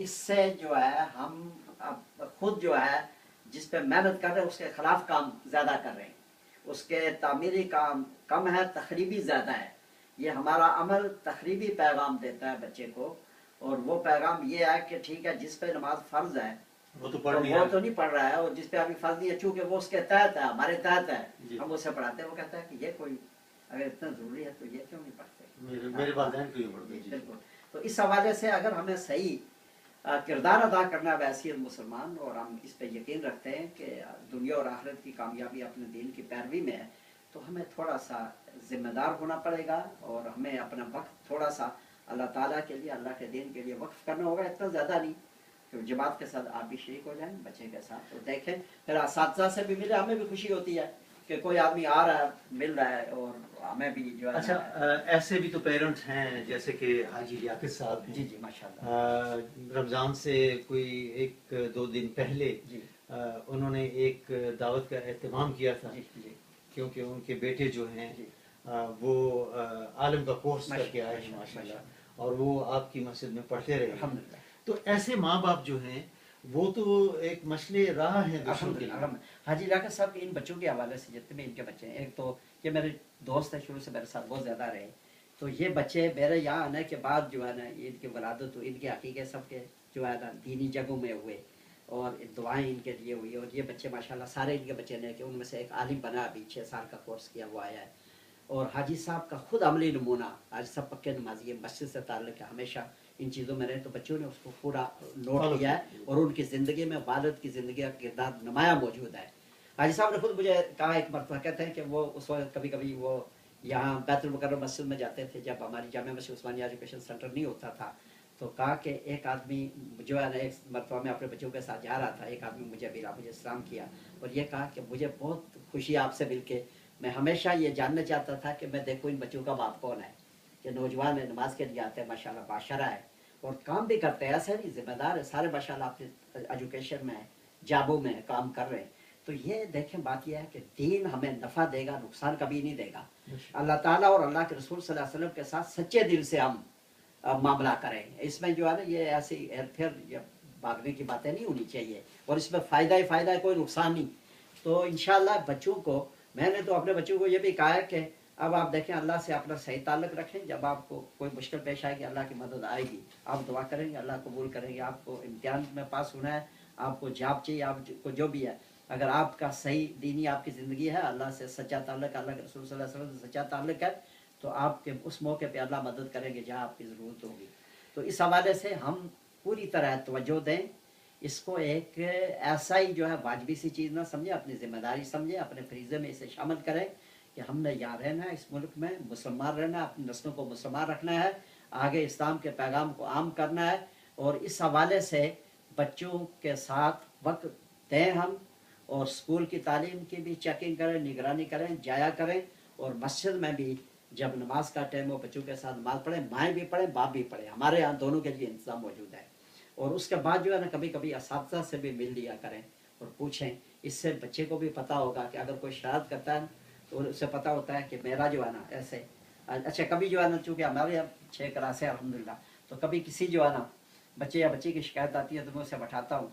इससे जो है हम अब खुद जो है जिस पे मेहनत कर रहे हैं उसके खिलाफ काम ज़्यादा कर रहे हैं, उसके तामीरी काम कम है, तखरीबी ज़्यादा है। ये हमारा अमल तखरीबी पैगाम देता है बच्चे को, और वो पैगाम ये है कि ठीक है जिस पे नमाज फ़र्ज है वो तो तो नहीं पढ़ रहा है, और जिस पे अभी फर्ज नहीं है चूंकि वो उसके तहत है, हमारे तहत है, हम उसे पढ़ाते हैं, वो कहता है कि ये कोई अगर इतना जरूरी है तो ये क्यों नहीं पढ़ते, मेरे वालिदैन क्यों पढ़ते। बिल्कुल। तो इस हवाले से अगर हमें सही किरदार अदा करना है वैसे मुसलमान, और हम इस पे यकीन रखते हैं कि दुनिया और आखिरत की कामयाबी अपने दीन की पैरवी में है, तो हमें थोड़ा सा जिम्मेदार होना पड़ेगा, और हमें अपना वक्त थोड़ा सा अल्लाह ताला के लिए, अल्लाह के दीन के लिए वक्फ करना होगा, इतना ज़्यादा नहीं कि जमात के साथ आप भी शरीक हो जाएं बच्चे के साथ, तो देखें फिर असातिज़ा से भी मिले, हमें भी खुशी होती है कि कोई आदमी आ रहा है, मिल रहा है, और हमें भी जो है। अच्छा, ऐसे भी तो पेरेंट्स हैं जैसे कि हाजी लियाकत साहब हैं। जी जी माशाल्लाह। रमज़ान से कोई 1-2 दिन पहले जी उन्होंने एक दावत का एहतमाम किया था, जी जी क्योंकि उनके बेटे जो हैं जी वो आलम का कोर्स करके आए हैं माशाल्लाह, और वो आपकी मस्जिद में पढ़ते रहे। अल्हम्दुलिल्लाह। तो ऐसे माँ बाप जो हैं वो तो एक मसले राह है दूसरों के लिए। हाजी लियाकत साहब के इन बच्चों के हवाले से जितने भी इनके बच्चे हैं, एक तो ये मेरे दोस्त है, शुरू से मेरे साथ बहुत ज़्यादा रहे, तो ये बच्चे मेरे यहाँ आने के बाद जो है ना, इनकी वलादत तो इनके हकीके सब के जो है ना दीनी जगहों में हुए, और दुआएं इनके लिए हुई, और ये बच्चे माशाल्लाह सारे इनके बच्चे ने कि उनमें से एक आलिम बना, अभी 6 साल का कोर्स किया वो आया है, और हाजी साहब का खुद अमली नमूना, आज सब पक्के नमाजी है, मस्जिद से ताल्लुक़ है, हमेशा इन चीज़ों में रहे, तो बच्चों ने उसको पूरा नोट किया है, और उनकी ज़िंदगी में वालिद की ज़िंदगी का किरदार नुमाया मौजूद है। हाजी साहब ने खुद मुझे कहा एक मरतबा, कहते हैं कि वो उस वक्त कभी कभी वो यहाँ बैतुल मुकर्रम मस्जिद में जाते थे, जब हमारी जामिया मस्जिद उस्मानिया एजुकेशन सेंटर नहीं होता था, तो कहा कि एक आदमी जो है ना, एक मरतबा में अपने बच्चों के साथ जा रहा था, एक आदमी मुझे मिला, मुझे सलाम किया, और ये कहा कि मुझे बहुत खुशी आपसे मिल के, मैं हमेशा ये जानना चाहता था कि मैं देखूँ इन बच्चों का बाप कौन है, कि नौजवान है, नमाज के लिए आते हैं, माशाल्लाह बाशरा है, और काम भी करते हैं, ऐसा नहीं जिम्मेदार है, सारे माशाल्लाह अपने एजुकेशन में जाबों में काम कर रहे हैं। तो ये देखें बात यह है कि दीन हमें नफ़ा देगा, नुकसान कभी नहीं देगा। अल्लाह ताला और अल्लाह के रसूल सल्लल्लाहु अलैहि वसल्लम के साथ सच्चे दिल से हम मामला करें, इसमें जो है ना ये ऐसी हेर या भागने की बातें नहीं होनी चाहिए, और इसमें फ़ायदा ही फ़ायदा है, कोई नुकसान नहीं। तो इंशाअल्लाह बच्चों को, मैंने तो अपने बच्चों को ये भी कहा है कि अब आप देखें अल्लाह से अपना सही ताल्लुक़ रखें, जब आपको कोई मुश्किल पेश आएगी अल्लाह की मदद आएगी, आप दुआ करेंगे, अल्लाह कबूल करेंगे, आपको इम्तिहान में पास होना है, आपको जॉब चाहिए, आपको जो भी है, अगर आपका सही दीनी आपकी ज़िंदगी है, अल्लाह से सच्चा ताल्लुक़, अल्लाह के रसूल सल्लल्लाहु अलैहि वसल्लम से सच्चा ताल्लुक़ है, तो आपके उस मौके पे अल्लाह मदद करेंगे जहाँ आपकी ज़रूरत होगी। तो इस हवाले से हम पूरी तरह तवज्जो दें, इसको एक ऐसा ही जो है वाजबी सी चीज़ ना समझें, अपनी ज़िम्मेदारी समझें, अपने फरीज़े में इसे शामिल करें कि हमने यहाँ रहना है, इस मुल्क में मुसलमान रहना है, अपनी नस्लों को मुसलमान रखना है, आगे इस्लाम के पैगाम को आम करना है, और इस हवाले से बच्चों के साथ वक्त दें हम, और स्कूल की तालीम की भी चेकिंग करें, निगरानी करें, जाया करें, और मस्जिद में भी जब नमाज का टाइम हो बच्चों के साथ नमाज पढ़ें, माएँ भी पढ़ें, बाप भी पढ़ें, हमारे यहाँ दोनों के लिए इंतज़ाम मौजूद है। और उसके बाद जो है ना कभी कभी असातिज़ा से भी मिल लिया करें और पूछें, इससे बच्चे को भी पता होगा कि अगर कोई शरारत करता है तो उसे पता होता है कि मेरा जो है ना ऐसे। अच्छा कभी जो है ना, चूँकि हमारे यहाँ 6 क्लास है अल्हम्दुलिल्लाह, तो कभी किसी जो है ना बच्चे या बच्ची की शिकायत आती है तो मैं उसे बैठाता हूँ,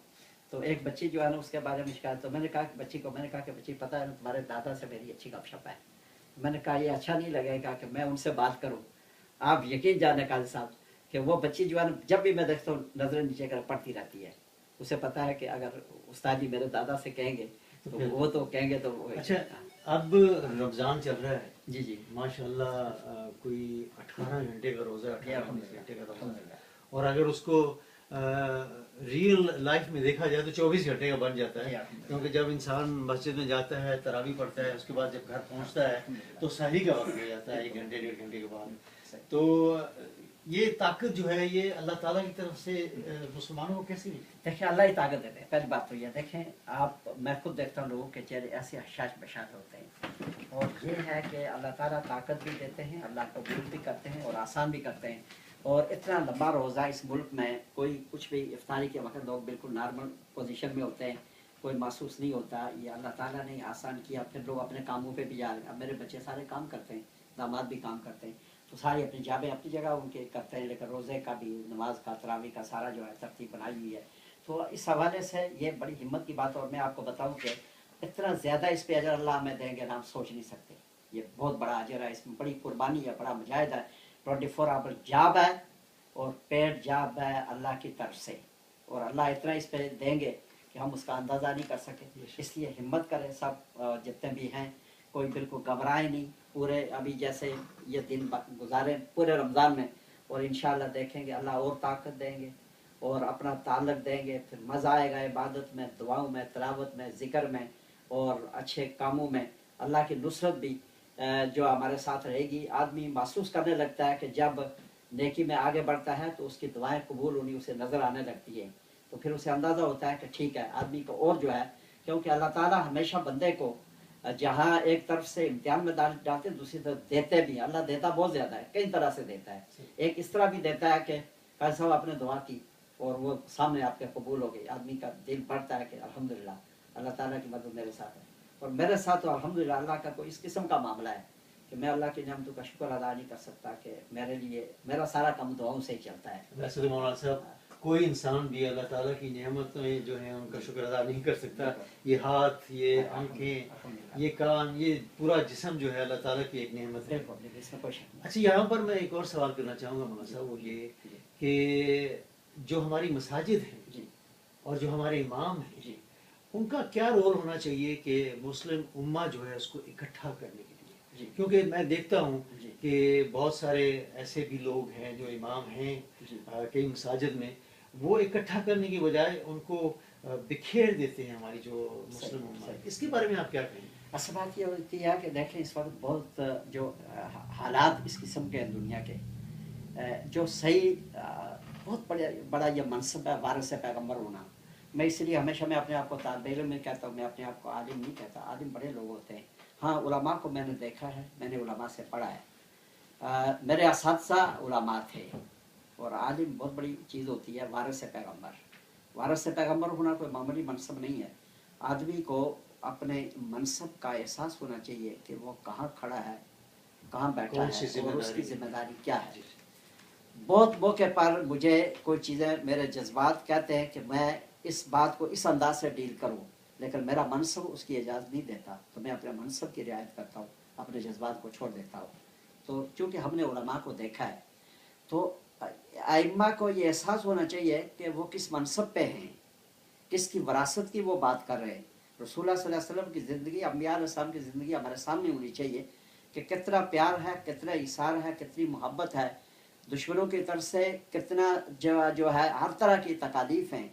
तो एक बच्ची जो है ना उसके बारे में शिकायत, तो मैंने कहा कि बच्ची पता है ना तुम्हारे दादा से मेरी अच्छी गपशप है। मैंने कहा ये अच्छा नहीं लगेगा कि मैं उनसे बात करूं, आप यकीन जाने काजी साहब कि वो बच्ची जो है ना जब भी मैं देखता हूँ नजर नीचे कर पढ़ती रहती है, उसे पता है कि अगर उस्ताद जी मेरे दादा से कहेंगे तो वो तो कहेंगे तो वो। अच्छा, अब रमज़ान चल रहा है जी जी माशाल्लाह, कोई 18 घंटे का रोज़ा, 18 घंटे का रोज़ा, अल्हम्दुलिल्लाह। और अगर उसको रियल लाइफ में देखा जाए तो 24 घंटे का बन जाता है, क्योंकि जब इंसान मस्जिद में जाता है, तरावी पढ़ता है, उसके बाद जब घर पहुंचता है तो सहरी का वक्त हो जाता है 1 घंटे 1.5 घंटे के बाद। तो ये ताकत जो है ये अल्लाह ताला की तरफ से मुसलमानों को कैसी मिलती है? देखिए अल्लाह ही ताकत देते हैं, पहली बात तो ये देखें आप, मैं खुद देखता हूँ लोगों के चेहरे ऐसे हशाश बशाश होते हैं, और ये है कि अल्लाह ताला ताकत भी देते हैं, अल्लाह कबूल भी करते हैं और आसान भी करते हैं। और इतना लंबा रोज़ा इस मुल्क में कोई कुछ भी, इफ्तारी के वक्त लोग बिल्कुल नॉर्मल पोजीशन में होते हैं, कोई महसूस नहीं होता, ये अल्लाह ताला ने आसान किया। फिर लोग अपने कामों पे भी जा रहे हैं, अब मेरे बच्चे सारे काम करते हैं, दामाद भी काम करते हैं, तो सारी अपनी जाबें अपनी जगह उनके करते हैं, लेकिन रोज़े का भी, नमाज का, तरावी का सारा जो है तरतीब बनाई हुई है। तो इस हवाले से ये बड़ी हिम्मत की बात है। और मैं आपको बताऊं कि इतना ज़्यादा इस पे अजर अल्लाह हमें देंगे ना, हम सोच नहीं सकते। ये बहुत बड़ा अजर है, इसमें बड़ी कुर्बानी है, बड़ा मुजाहिदा है। 24 आवर जाब है और पेड जाब है अल्लाह की तरफ से, और अल्लाह इतना इस पे देंगे कि हम उसका अंदाज़ा नहीं कर सके। इसलिए हिम्मत करें सब, जितने भी हैं, कोई बिल्कुल घबराए नहीं। पूरे अभी जैसे ये दिन गुजारे पूरे रमज़ान में, और इंशाअल्लाह देखेंगे अल्लाह और ताकत देंगे और अपना ताल्लुक देंगे, फिर मज़ा आएगा इबादत में, दुआओं में, तिलावत में, ज़िक्र में और अच्छे कामों में। अल्लाह की नुसरत भी जो हमारे साथ रहेगी। आदमी महसूस करने लगता है कि जब नेकी में आगे बढ़ता है तो उसकी दुआएं कबूल होनी उसे नज़र आने लगती है, तो फिर उसे अंदाज़ा होता है कि ठीक है आदमी को और जो है, क्योंकि अल्लाह ताला हमेशा बंदे को जहाँ एक तरफ से इम्तिहान में डालते, दूसरी तरफ देते भी। अल्लाह देता बहुत ज़्यादा है, कई तरह से देता है। एक इस तरह भी देता है कि काजी साहब आपने दुआ की और वो सामने आपके कबूल हो गई, आदमी का दिल बढ़ता है कि अल्हम्दुलिल्लाह अल्लाह ताला की मदद मेरे साथ है। और मेरे साथ तो अल्हम्दुलिल्लाह अल्लाह का कोई इस किस्म का मामला है कि मैं अल्लाह की नेमतों का शुक्र अदा नहीं कर सकता, कि मेरे लिए मेरा सारा काम दुआओं से ही चलता है। वैसे तो मौलाना साहब कोई इंसान भी अल्लाह ताला की नेमतें जो हैं उनका शुक्र अदा नहीं कर सकता। ये हाथ, ये आंखें, ये कान, ये पूरा जिस्म जो है अल्लाह ताला की एक नेमत है। इसमें कोई शक नहीं। अच्छा, यहाँ पर मैं एक और सवाल करना चाहूँगा मौलाना साहब, वो ये कि जो हमारी मसाजिद हैं जी और जो हमारे इमाम हैं, जी उनका क्या रोल होना चाहिए कि मुस्लिम उम्मा जो है उसको इकट्ठा करने के लिए? जी क्योंकि मैं देखता हूँ जी कि बहुत सारे ऐसे भी लोग हैं जो इमाम हैं जी कई मसाजिद में, वो इकट्ठा करने की बजाय उनको बिखेर देते हैं हमारी जो मुस्लिम उम्मा है। इसके बारे में आप क्या कहेंगे? असल बात ये होती है कि देखें इस वक्त बहुत जो हालात इस किस्म के हैं दुनिया के, जो सही बहुत बड़ा ये मनसब है वारिस पैगम्बर होना। मैं इसलिए हमेशा मैं अपने आप को तालिब इल्म में कहता हूँ, मैं अपने आप को आलिम नहीं कहता। आलिम बड़े लोग होते हैं, हाँ उलमा को मैंने देखा है, मैंने उलमा से पढ़ा है, मेरे असातिज़ा उलमा थे। और आलिम बहुत बड़ी चीज़ होती है, वारिस पैगम्बर। वारिस पैगम्बर होना कोई मामूली मनसब नहीं है। आदमी को अपने मनसब का एहसास होना चाहिए कि वो कहाँ खड़ा है, कहाँ बैठा है और उसकी जिम्मेदारी क्या है। बहुत मौके पर मुझे कोई चीज़ें, मेरे जज्बात कहते हैं कि मैं इस बात को इस अंदाज से डील करूं, लेकिन मेरा मनसब उसकी इजाज़त नहीं देता, तो मैं अपने मनसब की रियायत करता हूँ, अपने जज्बात को छोड़ देता हूँ। तो चूँकि हमने उलमा को देखा है, तो आइम्मा को ये एहसास होना चाहिए कि वो किस मनसब पे हैं, किसकी वरासत की वो बात कर रहे हैं। रसूलुल्लाह सल्लल्लाहु अलैहि वसल्लम की ज़िंदगी, अम्बिया अलैहिस्सलाम की ज़िंदगी हमारे सामने होनी चाहिए कि कितना प्यार है, कितना इसार है, कितनी मोहब्बत है, दुश्मनों की तरफ से कितना जो है हर तरह की तकालीफ हैं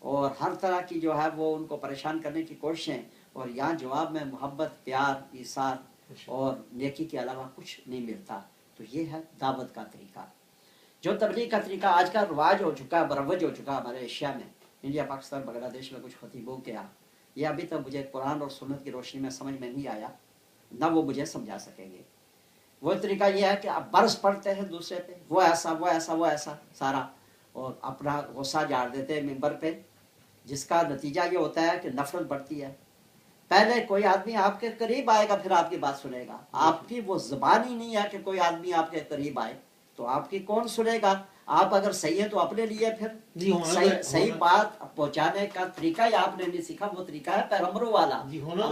और हर तरह की जो है वो उनको परेशान करने की कोशिशें, और यहाँ जवाब में मोहब्बत, प्यार, इसार और नेकी के अलावा कुछ नहीं मिलता। तो ये है दावत का तरीका। जो तबलीग का तरीका आज का रवाज हो चुका है, बरवज हो चुका है हमारे एशिया में, इंडिया, पाकिस्तान, बांग्लादेश में कुछ खतीबों के यहाँ, ये अभी तक मुझे कुरान और सुन्नत की रोशनी में समझ में नहीं आया, ना वो मुझे समझा सकेंगे। वो तरीका ये है कि आप बरस पड़ते हैं दूसरे पे, वो ऐसा वो ऐसा वो ऐसा सारा, और अपना गुस्सा झाड़ देते हैं मिंबर पे, जिसका नतीजा ये होता है कि नफरत बढ़ती है। पहले कोई आदमी आपके करीब आएगा फिर आपकी बात सुनेगा, आपकी वो ज़बान ही नहीं है कि कोई आदमी आपके करीब आए, तो आपकी कौन सुनेगा। आप अगर सही है तो अपने लिए फिर सही बात पहुंचाने का तरीका ही आपने नहीं सीखा, वो तरीका है पैगंबरों वाला। जी, होना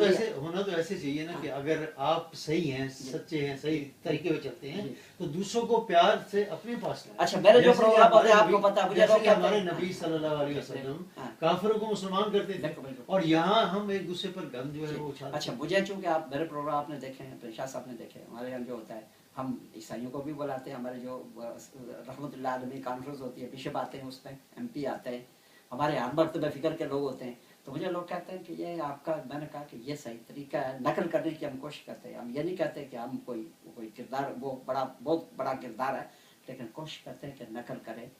तो ऐसे चाहिए ना कि अगर आप सही हैं, सच्चे हैं, सही तरीके पे चलते हैं, तो दूसरों को प्यार से अपने पास लाएं। अच्छा, मेरे जो प्रोग्राम होते हैं आपको पता है, मुझे लोग हमारे नबी सल्लल्लाहु अलैहि वसल्लम काफिरों को मुसलमान करते थे, और यहाँ हम एक दूसरे पर गम जो है वो उछालते। अच्छा, मुझे चूंकि आप मेरे प्रोग्राम आपने देखे हैं, शाह साहब ने देखे, हमारे यहाँ जो होता है हम ईसाइयों को भी बुलाते हैं, हमारे जो रहमतुल्लाह अलैहि कॉन्फ्रेंस होती है, बिशप आते हैं, उसमें MP आते हैं, हमारे यहाँ मर्तबा फिक्र के लोग होते हैं। तो मुझे लोग कहते हैं कि ये आपका, मैंने कहा कि ये सही तरीका है, नकल करने की हम कोशिश करते हैं। हम ये नहीं कहते कि हम कोई किरदार, वो बहुत बड़ा किरदार है, लेकिन कोशिश करते हैं कि नकल करें।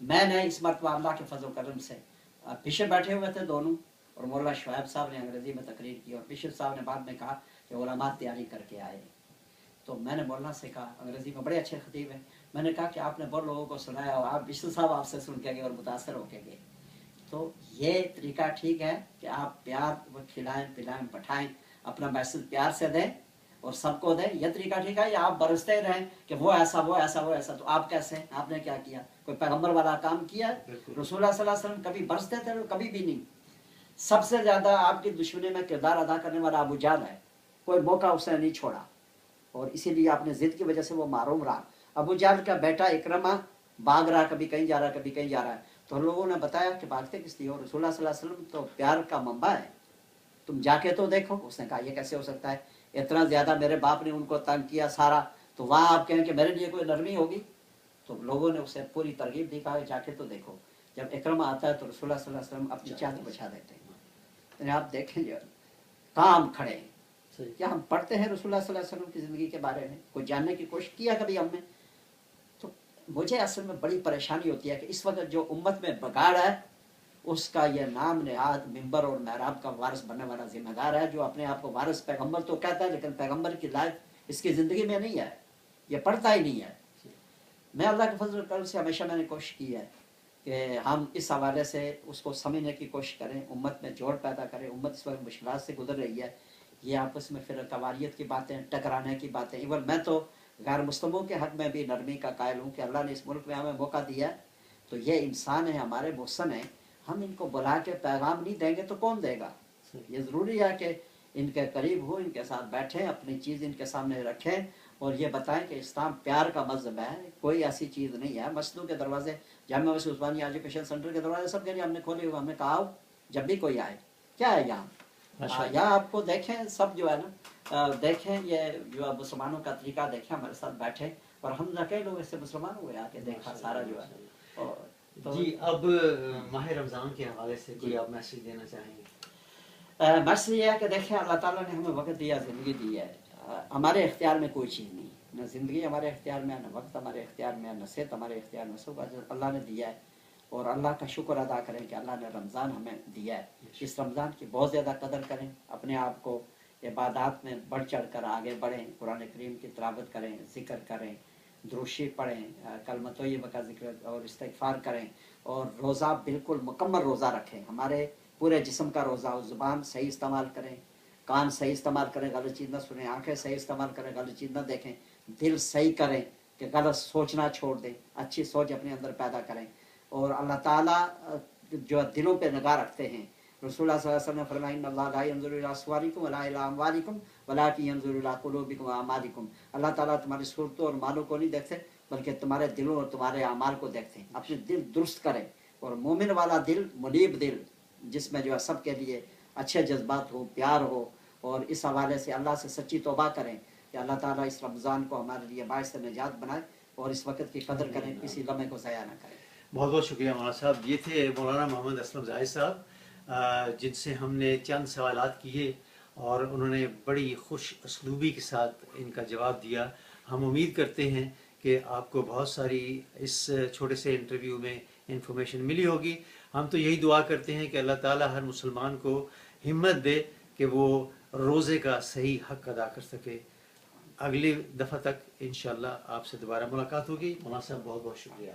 मैंने इस मरतबा अल्लाह के फजल करम से, बिशप बैठे हुए थे दोनों, और मौलाना शुएब साहब ने अंग्रेजी में तकरीर की, और बिशप साहब ने बाद में कहा कि उलमा तैयारी करके आए। तो मैंने मौलाना से कहा, अंग्रेजी में बड़े अच्छे खतीब हैं, मैंने कहा कि आपने बहुत लोगों को सुनाया और आप बिशप साहब आपसे सुन के गए और मुतासर होके गए। तो ये तरीका ठीक है कि आप प्यार वो खिलाएं, पिलाएं, बैठाएं, अपना मैसेज प्यार से दें, और सबको दें, ये तरीका ठीक है? या आप बरसते रहें कि वो ऐसा वो ऐसा वो ऐसा, तो आप कैसे हैं? आपने क्या किया? कोई पैगंबर वाला काम किया? रसूलुल्लाह सल्लल्लाहु अलैहि वसल्लम कभी बरसते थे? कभी भी नहीं। सबसे ज्यादा आपकी दुश्मनी में किरदार अदा करने वाला अबू जहल है, कोई मौका उसने नहीं छोड़ा, और इसीलिए आपने जिद की वजह से वो मारूम रहा। अबू जहल का बेटा इकरमा भाग रहा, कभी कहीं जा रहा कभी कहीं जा रहा है, तो लोगों ने बताया कि भागते किस लिए हो, रसूलुल्लाह सल्लल्लाहु अलैहि वसल्लम तो प्यार का मंबा है, तुम जाके तो देखो। उसने कहा ये कैसे हो सकता है, इतना ज्यादा मेरे बाप ने उनको तंग किया सारा, तो वहां आप कहें कि मेरे लिए कोई नरमी होगी? तो लोगों ने उसे पूरी तरगीब दी, कहा जाके तो देखो। जब इकरमा आता है तो रसूलुल्लाह सल्लल्लाहु अलैहि वसल्लम अपनी चादर बिछा देते हैं। तो आप देखें जो काम खड़े हैं। क्या हम पढ़ते हैं रसूलुल्लाह सल्लल्लाहु अलैहि वसल्लम की जिंदगी के बारे में, कोई जानने की कोशिश किया कभी हमने? तो मुझे असल में बड़ी परेशानी होती है कि इस वक्त जो उम्मत में बगाड़ है, उसका यह नाम नेहाद मिंबर और महराब का वारिस बनने वाला जिम्मेदार है, जो अपने आप को वारिस पैगंबर तो कहता है, लेकिन पैगंबर की लाइफ इसकी जिंदगी में नहीं है, ये पढ़ता ही नहीं है। मैं अल्लाह के फजल करम से हमेशा मैंने कोशिश की है कि हम इस हवाले से उसको समझने की कोशिश करें, उम्मत में जोड़ पैदा करें। उम्मत इस वक्त मुश्किलात से गुजर रही है, ये आपस में फिर कवारियत की बातें, टकराने की बातें। इवन मैं तो गैर मुस्लिमों के हक में भी नरमी का कायल हूँ कि अल्लाह ने इस मुल्क में हमें मौका दिया है, तो ये इंसान है, हमारे मुहसन है, हम इनको बुला के पैगाम नहीं देंगे तो कौन देगा? ये ज़रूरी है कि इनके करीब हो, इनके साथ बैठें, अपनी चीज़ इनके सामने रखें और ये बताएं कि इस्लाम प्यार का मज़हब है, कोई ऐसी चीज़ नहीं है। मस्जिदों के दरवाजे, जामिया मस्जिद उस्मानिया एजुकेशन सेंटर के दरवाजे सब के लिए हमने खोले हुए, हमने कहा आओ जब भी कोई आए। क्या है यहाँ यहाँ आपको देखें, सब जो है ना देखें, ये जो है मुसलमानों का तरीका देखें, हमारे साथ बैठे, और हम न कई लोग इससे मुसलमान हुए आके देखा सारा जो है। और तो जी अब माह रमज़ान के हवाले से कोई आप मैसेज देना चाहेंगे? मैसेज ये है कि देखें, अल्लाह ताला ने हमें वक्त दिया, ज़िंदगी दी है, हमारे इख्तियार में कोई चीज़ नहीं, न ज़िंदगी हमारे इख्तियार में है, न वक्त हमारे इख्तियार में है, न सेहत हमारे इख्तियार में, सब अल्लाह ने दिया है। और अल्लाह का शुक्र अदा करें कि अल्लाह ने रमज़ान हमें दिया है। इस रमज़ान की बहुत ज़्यादा कदर करें, अपने आप को इबादत में बढ़ चढ़ कर आगे बढ़ें, कुरान करीम की तिलावत करें, ज़िक्र करें, दुरूशी पढ़ें, कलमा तय्यबा का ज़िक्र और इस्तिग़फ़ार करें, और रोज़ा बिल्कुल मुकम्मल रोज़ा रखें, हमारे पूरे जिस्म का रोज़ा हो। ज़ुबान सही इस्तेमाल करें, कान सही इस्तेमाल करें, गलत चीज़ ना सुनें, आँखें सही इस्तेमाल करें, गलत चीज़ ना देखें, दिल सही करें कि गलत सोचना छोड़ दें, अच्छी सोच अपने अंदर पैदा करें। और अल्लाह ताला जो दिलों पे निगाह रखते हैं, रसूलुल्लाह सल्लल्लाहु अलैहि वसल्लम ने फरमाया इन्नल्लाह ला यंज़ुरु इला सुवारिकुम वला इला अमवालिकुम वलाकिन यंज़ुरु इला कुलूबिकुम व अमालिकुम। अल्लाह ताला तुम्हारी सूरतों और मालों को नहीं देखते, बल्कि तुम्हारे दिलों और तुम्हारे अमाल को देखते हैं। अपने दिल दुरुस्त करें, और मोमिन वाला दिल, मुनीब दिल, जिसमें जो है सबके लिए अच्छे जज्बात हो, प्यार हो, और इस हवाले से अल्लाह से सच्ची तौबा करें कि अल्लाह ताला इस रमज़ान को हमारे लिए बाइस निजात बनाए, और इस वक्त की कदर करें, किसी लम्हे को ज़ाया ना करें। बहुत बहुत शुक्रिया मौलाना साहब। ये थे मौलाना मोहम्मद असलम जाहिद साहब, जिनसे हमने चंद सवालात किए और उन्होंने बड़ी खुश असलूबी के साथ इनका जवाब दिया। हम उम्मीद करते हैं कि आपको बहुत सारी इस छोटे से इंटरव्यू में इंफॉर्मेशन मिली होगी। हम तो यही दुआ करते हैं कि अल्लाह ताला हर मुसलमान को हिम्मत दे कि वो रोज़े का सही हक अदा कर सके। अगली दफ़ा तक इंशाअल्लाह आपसे दोबारा मुलाकात होगी। मौलाना साहब बहुत बहुत शुक्रिया।